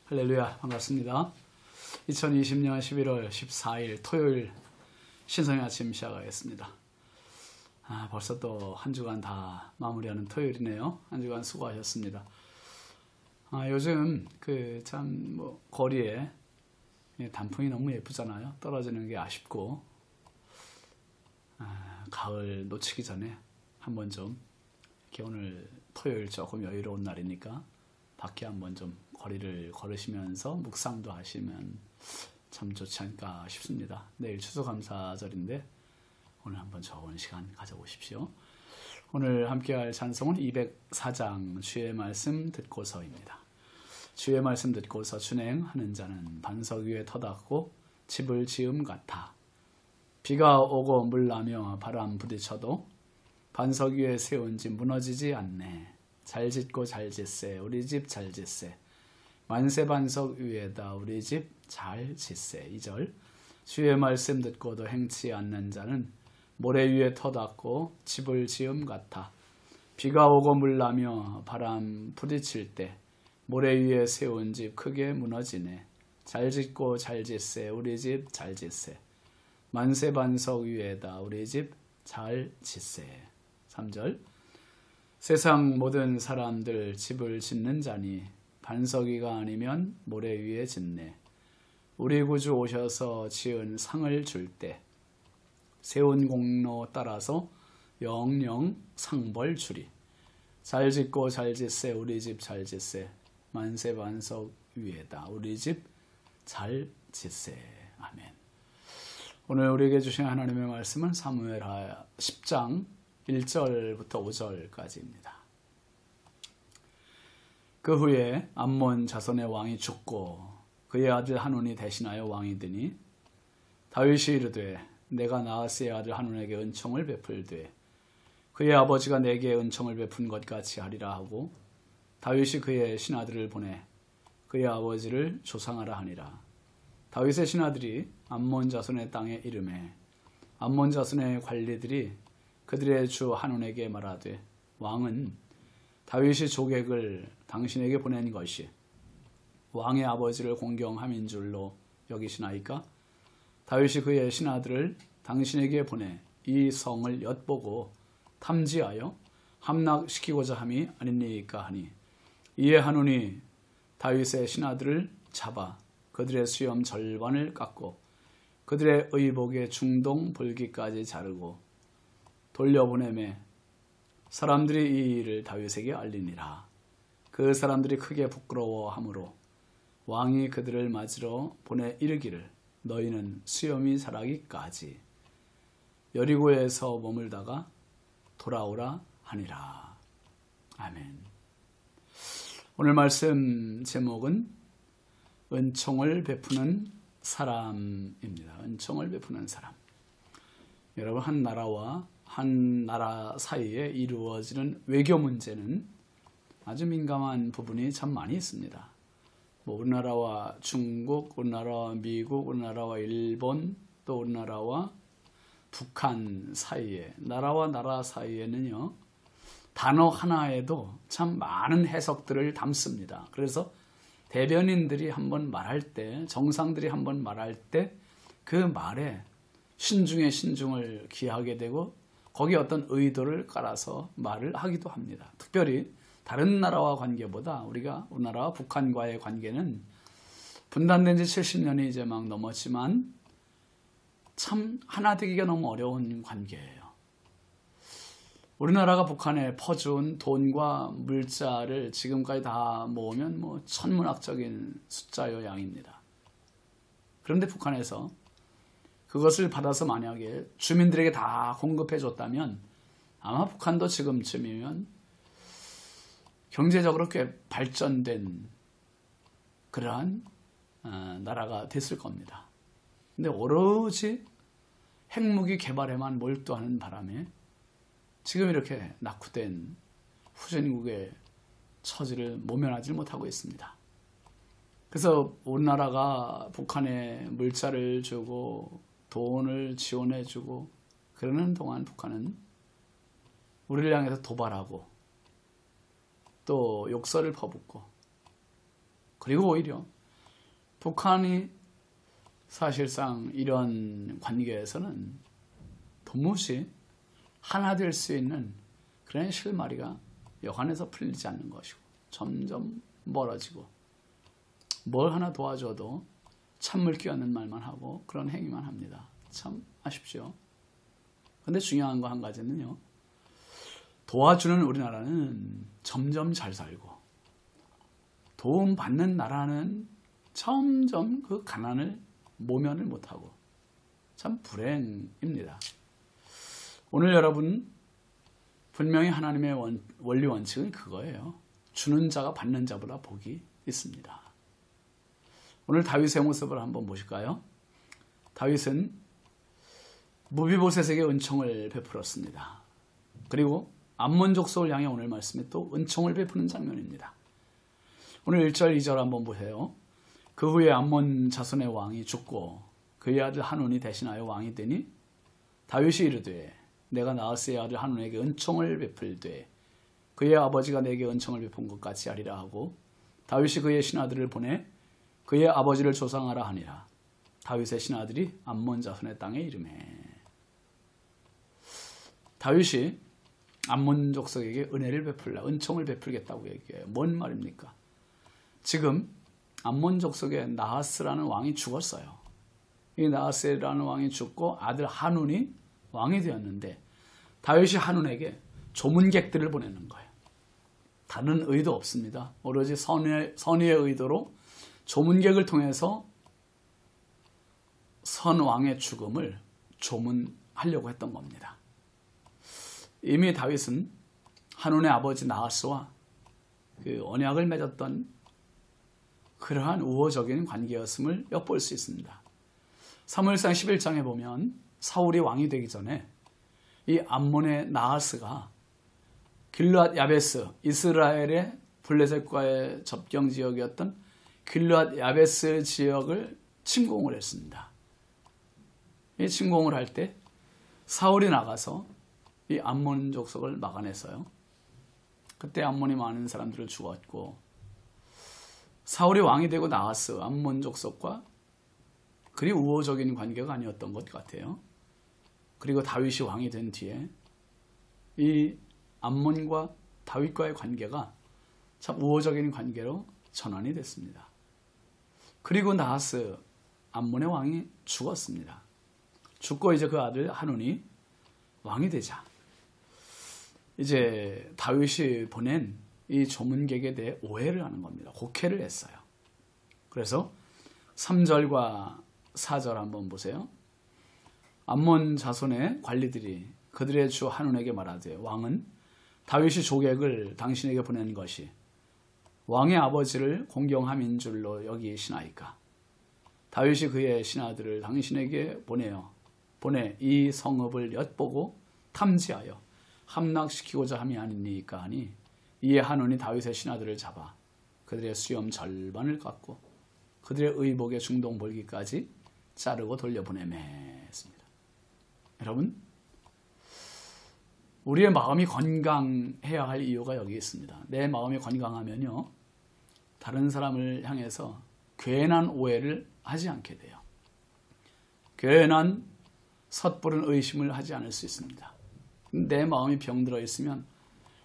할렐루야, 반갑습니다. 2020년 11월 14일 토요일 신성의 아침 시작하겠습니다. 벌써 또 한 주간 다 마무리하는 토요일이네요. 한 주간 수고하셨습니다. 요즘 거리에 단풍이 너무 예쁘잖아요. 떨어지는 게 아쉽고, 가을 놓치기 전에 한번 좀 이렇게 오늘 토요일 조금 여유로운 날이니까 밖에 한번 좀 거리를 걸으시면서 묵상도 하시면 참 좋지 않을까 싶습니다. 내일 추수감사절인데 오늘 한번 좋은 시간 가져보십시오. 오늘 함께할 찬송은 204장 주의 말씀 듣고서입니다. 주의 말씀 듣고서 준행하는 자는 반석 위에 터닫고 집을 지음 같아. 비가 오고 물나며 바람 부딪혀도 반석 위에 세운 집 무너지지 않네. 잘 짓고 잘 짓세 우리 집 잘 짓세. 만세 반석 위에다 우리 집 잘 짓세. 2절. 주의 말씀 듣고도 행치 않는 자는 모래 위에 터닫고 집을 지음 같아. 비가 오고 물나며 바람 부딪힐 때 모래 위에 세운 집 크게 무너지네. 잘 짓고 잘 짓세 우리 집 잘 짓세. 만세 반석 위에다 우리 집 잘 짓세. 3절. 세상 모든 사람들 집을 짓는 자니 반석 위가 아니면 모래 위에 짓네. 우리 구주 오셔서 지은 상을 줄 때 세운 공로 따라서 영영 상벌 주리. 잘 짓고 잘 짓세 우리 집 잘 짓세. 만세 반석 위에다 우리 집 잘 짓세. 아멘. 오늘 우리에게 주신 하나님의 말씀은 사무엘하 10장 1절부터 5절까지입니다. 그 후에 암몬 자손의 왕이 죽고 그의 아들 한온이 대신하여 왕이 되니 다윗이 이르되 내가 나하스의 아들 한온에게 은총을 베풀되 그의 아버지가 내게 은총을 베푼 것 같이 하리라 하고 다윗이 그의 신하들을 보내 그의 아버지를 조상하라 하니라. 다윗의 신하들이 암몬 자손의 땅에 이르매 암몬 자손의 관리들이 그들의 주 한온에게 말하되 왕은 다윗이 조객을 당신에게 보낸 것이 왕의 아버지를 공경함인 줄로 여기시나이까? 다윗이 그의 신하들을 당신에게 보내 이 성을 엿보고 탐지하여 함락시키고자 함이 아니니까 하니 이에 한온이 다윗의 신하들을 잡아 그들의 수염 절반을 깎고 그들의 의복의 중동 볼기까지 자르고 돌려보내매 사람들이 이 일을 다윗에게 알리니라. 그 사람들이 크게 부끄러워하므로 왕이 그들을 맞으러 보내 이르기를 너희는 수염이 자라기까지 여리고에서 머물다가 돌아오라 하니라. 아멘. 오늘 말씀 제목은 은총을 베푸는 사람입니다. 은총을 베푸는 사람. 여러분, 한 나라와 한 나라 사이에 이루어지는 외교 문제는 아주 민감한 부분이 참 많이 있습니다. 우리나라와 중국, 우리나라와 미국, 우리나라와 일본, 또 우리나라와 북한 사이에, 나라와 나라 사이에는요, 단어 하나에도 참 많은 해석들을 담습니다. 그래서 대변인들이 한번 말할 때, 정상들이 한번 말할 때 그 말에 신중에 신중을 기하게 되고 거기에 어떤 의도를 깔아서 말을 하기도 합니다. 특별히 다른 나라와 관계보다 우리나라와 북한과의 관계는 분단된 지 70년이 이제 막 넘었지만 참 하나 되기가 너무 어려운 관계예요. 우리나라가 북한에 퍼준 돈과 물자를 지금까지 다 모으면 천문학적인 숫자요 양입니다. 그런데 북한에서 그것을 받아서 만약에 주민들에게 다 공급해 줬다면 아마 북한도 지금쯤이면 경제적으로 꽤 발전된 그러한 나라가 됐을 겁니다. 근데 오로지 핵무기 개발에만 몰두하는 바람에 지금 이렇게 낙후된 후진국의 처지를 모면하지 못하고 있습니다. 그래서 우리나라가 북한에 물자를 주고 돈을 지원해주고 그러는 동안 북한은 우리를 향해서 도발하고 또 욕설을 퍼붓고 그리고 오히려 북한이 사실상 이런 관계에서는 도무지 하나 될 수 있는 그런 실마리가 여간에서 풀리지 않는 것이고 점점 멀어지고 뭘 하나 도와줘도 찬물 끼얹는 말만 하고 그런 행위만 합니다. 참 아쉽죠. 근데 중요한 거 한 가지는요. 도와주는 우리나라는 점점 잘 살고 도움받는 나라는 점점 그 가난을 모면을 못하고 참 불행입니다. 오늘 여러분 분명히 하나님의 원리 원칙은 그거예요. 주는 자가 받는 자보다 복이 있습니다. 오늘 다윗의 모습을 한번 보실까요? 다윗은 무비보셋에게 은총을 베풀었습니다. 그리고 암몬 족속을 향해 오늘 말씀에 또 은총을 베푸는 장면입니다. 오늘 1절 2절 한번 보세요. 그 후에 암몬 자손의 왕이 죽고 그의 아들 한온이 대신하여 왕이 되니 다윗이 이르되 내가 나하스의 아들 한온에게 은총을 베풀되 그의 아버지가 내게 은총을 베푼 것 같이 하리라 하고 다윗이 그의 신하들을 보내 그의 아버지를 조상하라 하니라. 다윗의 신하들이 암몬 자손의 땅에 이르매. 다윗이 암몬 족속에게 은혜를 베풀라, 은총을 베풀겠다고 얘기해요. 뭔 말입니까? 지금 암몬 족속의 나하스라는 왕이 죽었어요. 이 나하스라는 왕이 죽고 아들 한운이 왕이 되었는데 다윗이 한운에게 조문객들을 보내는 거예요. 다른 의도 없습니다. 오로지 선의의 의도로 조문객을 통해서 선왕의 죽음을 조문하려고 했던 겁니다. 이미 다윗은 한온의 아버지 나하스와 그 언약을 맺었던 그러한 우호적인 관계였음을 엿볼 수 있습니다. 사무엘상 11장에 보면 사울이 왕이 되기 전에 이 암몬의 나하스가 길르앗 야베스, 이스라엘의 블레셋과의 접경 지역이었던 길르앗 야베스 지역을 침공을 했습니다. 이 침공을 할 때 사울이 나가서 이 암몬 족속을 막아냈어요. 그때 암몬이 많은 사람들을 죽었고 사울이 왕이 되고 나하스, 암몬 족속과 그리 우호적인 관계가 아니었던 것 같아요. 그리고 다윗이 왕이 된 뒤에 이 암몬과 다윗과의 관계가 참 우호적인 관계로 전환이 됐습니다. 그리고 나하스, 암몬의 왕이 죽었습니다. 죽고 이제 그 아들 한운이 왕이 되자 이제 다윗이 보낸 이 조문객에 대해 오해를 하는 겁니다. 곡해를 했어요. 그래서 3절과 4절 한번 보세요. 암몬 자손의 관리들이 그들의 주 한운에게 말하되 왕은 다윗이 조객을 당신에게 보낸 것이 왕의 아버지를 공경함인 줄로 여기시나이까. 다윗이 그의 신하들을 당신에게 보내 이 성읍을 엿보고 탐지하여 함락시키고자 함이 아니니까 하니 이에 한온이 다윗의 신하들을 잡아 그들의 수염 절반을 깎고 그들의 의복의 중동 볼기까지 자르고 돌려보내매 했습니다. 여러분, 우리의 마음이 건강해야 할 이유가 여기 있습니다. 내 마음이 건강하면요, 다른 사람을 향해서 괜한 오해를 하지 않게 돼요. 괜한 섣부른 의심을 하지 않을 수 있습니다. 내 마음이 병들어 있으면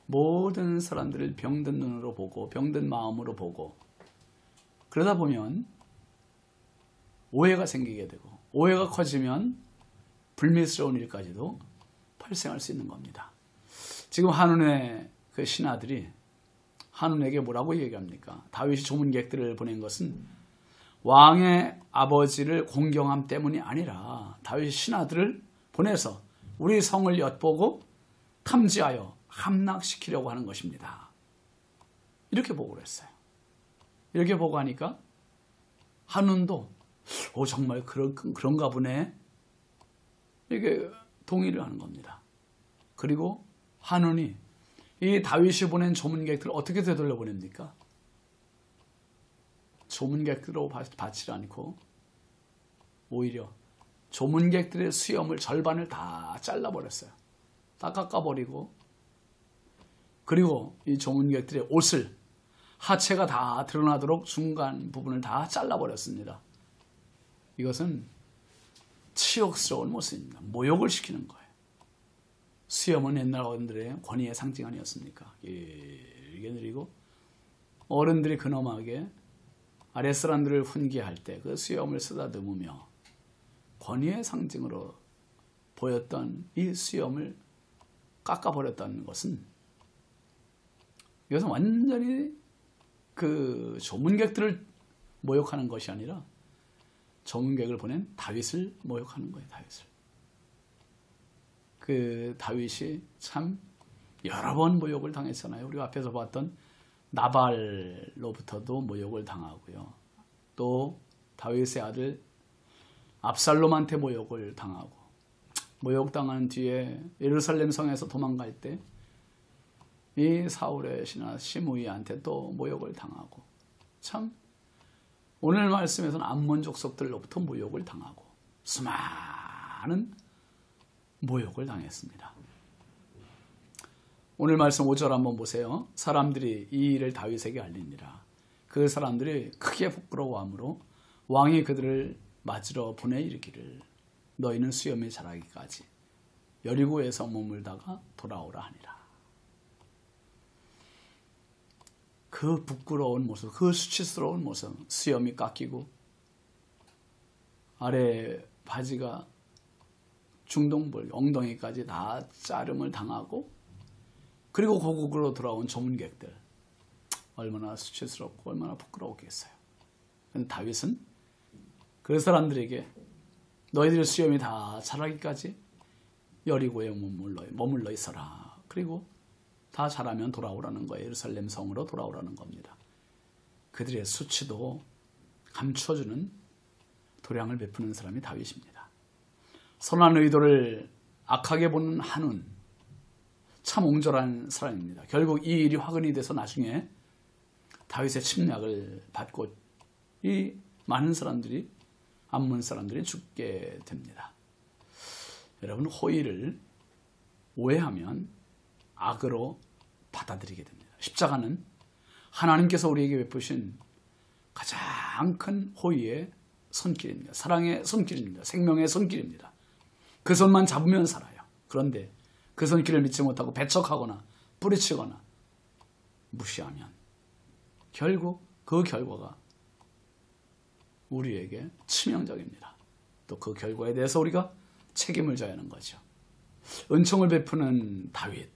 모든 사람들을 병든 눈으로 보고 병든 마음으로 보고 그러다 보면 오해가 생기게 되고 오해가 커지면 불미스러운 일까지도 발생할 수 있는 겁니다. 지금 한운의 그 신하들이 한운에게 뭐라고 얘기합니까? 다윗이 조문객들을 보낸 것은 왕의 아버지를 공경함 때문이 아니라 다윗이 신하들을 보내서 우리 성을 엿보고 탐지하여 함락시키려고 하는 것입니다. 이렇게 보고를 했어요. 이렇게 보고 하니까 한운도 정말 그런가 보네. 이게 동의를 하는 겁니다. 그리고 한운이 이 다윗이 보낸 조문객들을 어떻게 되돌려 보냅니까? 조문객들로 받지 않고 오히려 조문객들의 수염을 절반을 다 잘라버렸어요. 다 깎아버리고 그리고 이 조문객들의 옷을 하체가 다 드러나도록 중간 부분을 다 잘라버렸습니다. 이것은 치욕스러운 모습입니다. 모욕을 시키는 거예요. 수염은 옛날 어른들의 권위의 상징 아니었습니까? 길게 느리고 어른들이 근엄하게 아랫사람들을 훈계할 때 그 수염을 쓰다듬으며 권위의 상징으로 보였던 이 수염을 깎아버렸다는 것은 이것은 완전히 그 조문객들을 모욕하는 것이 아니라 조문객을 보낸 다윗을 모욕하는 거예요. 다윗을. 그 다윗이 참 여러 번 모욕을 당했잖아요. 우리가 앞에서 봤던 나발로부터도 모욕을 당하고요. 또 다윗의 아들 압살롬한테 모욕을 당하고 모욕당한 뒤에 예루살렘 성에서 도망갈 때 이 사울의 신하 시므이한테 또 모욕을 당하고 참 오늘 말씀에서는 암몬 족속들로부터 모욕을 당하고 수많은 모욕을 당했습니다. 오늘 말씀 5절 한번 보세요. 사람들이 이 일을 다윗에게 알리니라. 그 사람들이 크게 부끄러워하므로 왕이 그들을 맞으러 보내 이르기를 너희는 수염이 자라기까지 여리고에서 머물다가 돌아오라 하니라. 그 부끄러운 모습, 그 수치스러운 모습, 수염이 깎이고 아래 바지가 중동볼, 엉덩이까지 다 자름을 당하고 그리고 고국으로 돌아온 조문객들 얼마나 수치스럽고 얼마나 부끄러웠겠어요. 그런데 다윗은 그 사람들에게 너희들의 수염이 다 자라기까지 여리고에 머물러 있어라. 그리고 다 자라면 돌아오라는 거예요. 예루살렘 성으로 돌아오라는 겁니다. 그들의 수치도 감춰주는 도량을 베푸는 사람이 다윗입니다. 선한 의도를 악하게 보는 한운, 참 옹졸한 사람입니다. 결국 이 일이 화근이 돼서 나중에 다윗의 침략을 받고 이 많은 사람들이 암몬 사람들이 죽게 됩니다. 여러분, 호의를 오해하면 악으로 받아들이게 됩니다. 십자가는 하나님께서 우리에게 베푸신 가장 큰 호의의 손길입니다. 사랑의 손길입니다. 생명의 손길입니다. 그 손만 잡으면 살아요. 그런데 그 손길을 믿지 못하고 배척하거나 뿌리치거나 무시하면 결국 그 결과가 우리에게 치명적입니다. 또 그 결과에 대해서 우리가 책임을 져야 하는 거죠. 은총을 베푸는 다윗,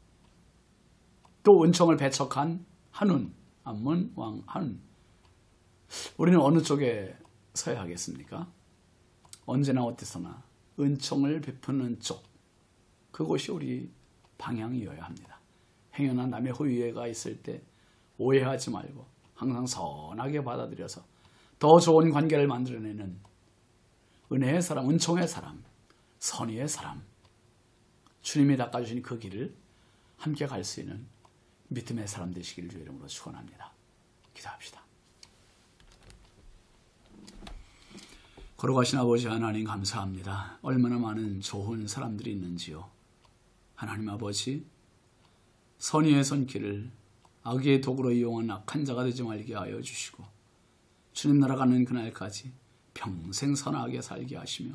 또 은총을 배척한 한운, 암몬 왕 한운. 우리는 어느 쪽에 서야 하겠습니까? 언제나 어디서나 은총을 베푸는 쪽, 그것이 우리 방향이어야 합니다. 행여나 남의 호의가 있을 때 오해하지 말고 항상 선하게 받아들여서 더 좋은 관계를 만들어내는 은혜의 사람, 은총의 사람, 선의의 사람, 주님이 닦아주신 그 길을 함께 갈 수 있는 믿음의 사람 되시기를 주의 이름으로 축원합니다. 기도합시다. 걸어가신 아버지 하나님 감사합니다. 얼마나 많은 좋은 사람들이 있는지요. 하나님 아버지, 선의의 손길을 악의 도구로 이용한 악한 자가 되지 말게 하여 주시고 주님 나라 가는 그날까지 평생 선하게 살게 하시며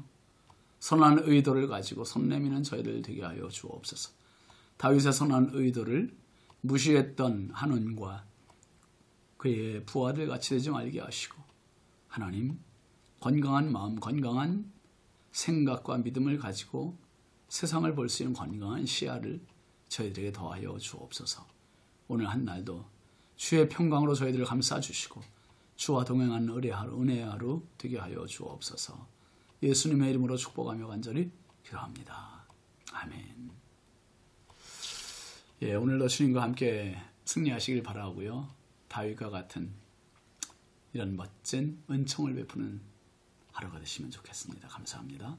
선한 의도를 가지고 손 내미는 저희들 되게 하여 주옵소서. 다윗의 선한 의도를 무시했던 한운과 그의 부하들 같이 되지 말게 하시고 하나님, 건강한 마음, 건강한 생각과 믿음을 가지고 세상을 볼 수 있는 건강한 시야를 저희들에게 더하여 주옵소서. 오늘 한 날도 주의 평강으로 저희들을 감싸주시고 주와 동행하는 은혜의 하루 되게 하여 주옵소서. 예수님의 이름으로 축복하며 간절히 기도합니다. 아멘. 예, 오늘도 주님과 함께 승리하시길 바라고요. 다윗과 같은 이런 멋진 은총을 베푸는 하루가 되시면 좋겠습니다. 감사합니다.